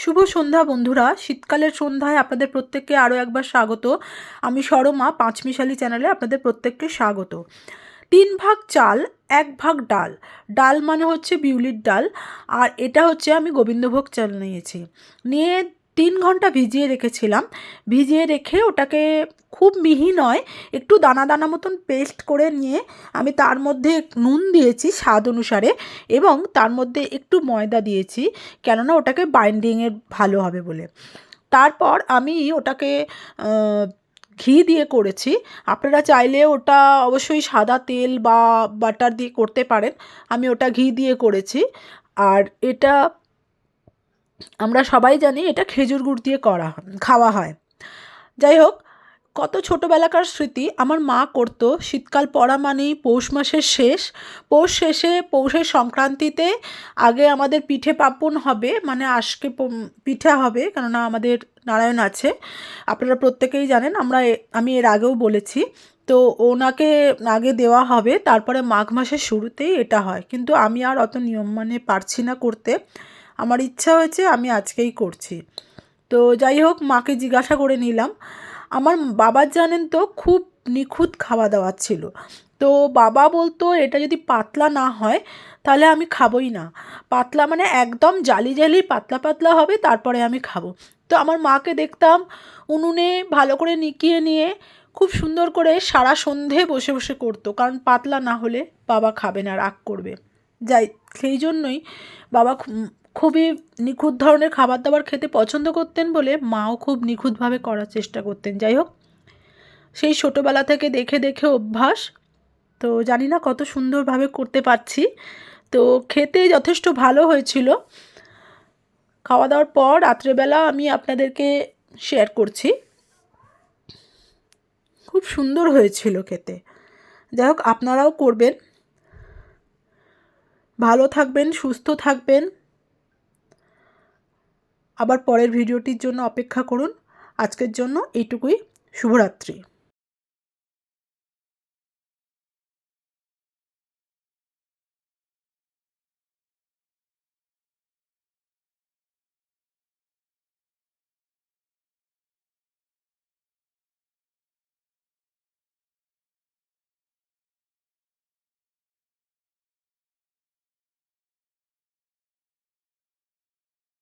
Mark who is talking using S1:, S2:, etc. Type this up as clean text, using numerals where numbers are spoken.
S1: শুভ সন্ধ্যা বন্ধুরা, শীতকালের সন্ধ্যায় আপনাদের প্রত্যেককে আরও একবার স্বাগত। আমি সরমা পাঁচমিশালি চ্যানেলে আপনাদের প্রত্যেককে স্বাগত। 3 ভাগ চাল 1 ভাগ ডাল। ডাল মানে হচ্ছে বিউলির ডাল, আর এটা হচ্ছে আমি গোবিন্দভোগ চাল নিয়ে 3 ঘন্টা ভিজিয়ে রেখেছিলাম। ভিজিয়ে রেখে ওটাকে খুব মিহি নয়, একটু দানা দানা মতন পেস্ট করে নিয়ে আমি তার মধ্যে নুন দিয়েছি স্বাদ অনুসারে, এবং তার মধ্যে একটু ময়দা দিয়েছি, কেননা ওটাকে বাইন্ডিংয়ে ভালো হবে বলে। তারপর আমি ওটাকে ঘি দিয়ে করেছি। আপনারা চাইলে ওটা অবশ্যই সাদা তেল বা বাটার দিয়ে করতে পারেন। আমি ওটা ঘি দিয়ে করেছি। আর এটা আমরা সবাই জানি এটা খেজুর গুড় দিয়ে খাওয়া হয়। যাই হোক, কত ছোটোবেলাকার স্মৃতি। আমার মা করতো, শীতকাল পড়া মানেই পৌষ মাসের শেষ। পৌষ শেষে পৌষের সংক্রান্তিতে আগে আমাদের পিঠে পার্বণ হবে, মানে আজকে পিঠা হবে, কেননা আমাদের নারায়ণ আছে। আপনারা প্রত্যেকেই জানেন, আমি এর আগেও বলেছি। তো ওনাকে আগে দেওয়া হবে, তারপরে মাঘ মাসের শুরুতেই এটা হয়। কিন্তু আমি আর অত নিয়ম মানে পারছি না করতে। আমার ইচ্ছা হয়েছে, আমি আজকেই করছি। তো যাই হোক, মাকে জিজ্ঞাসা করে নিলাম। আমার বাবার জানেন তো খুব নিখুঁত খাওয়া দাওয়া ছিল। তো বাবা বলতো এটা যদি পাতলা না হয় তাহলে আমি খাবোই না। পাতলা মানে একদম জালি জালি পাতলা পাতলা হবে, তারপরে আমি খাবো। তো আমার মাকে দেখতাম উনুনে ভালো করে নিকিয়ে নিয়ে খুব সুন্দর করে সারা সন্ধে বসে বসে করতো, কারণ পাতলা না হলে বাবা খাবে না, রাগ করবে। সেই জন্যই বাবা খুবই নিখুঁত ধরনের খাবার দাবার খেতে পছন্দ করতেন বলে মাও খুব নিখুঁতভাবে করার চেষ্টা করতেন। যাই হোক, সেই ছোটোবেলা থেকে দেখে দেখে অভ্যাস। তো জানি না কত সুন্দরভাবে করতে পারছি। তো খেতে যথেষ্ট ভালো হয়েছিল। খাওয়া দাওয়ার পর রাত্রেবেলা আমি আপনাদেরকে শেয়ার করছি। খুব সুন্দর হয়েছিল খেতে। যাই হোক, আপনারাও করবেন। ভালো থাকবেন, সুস্থ থাকবেন। আবার পরের ভিডিওটির জন্য অপেক্ষা করুন। আজকের জন্য এইটুকুই। শুভরাত্রি।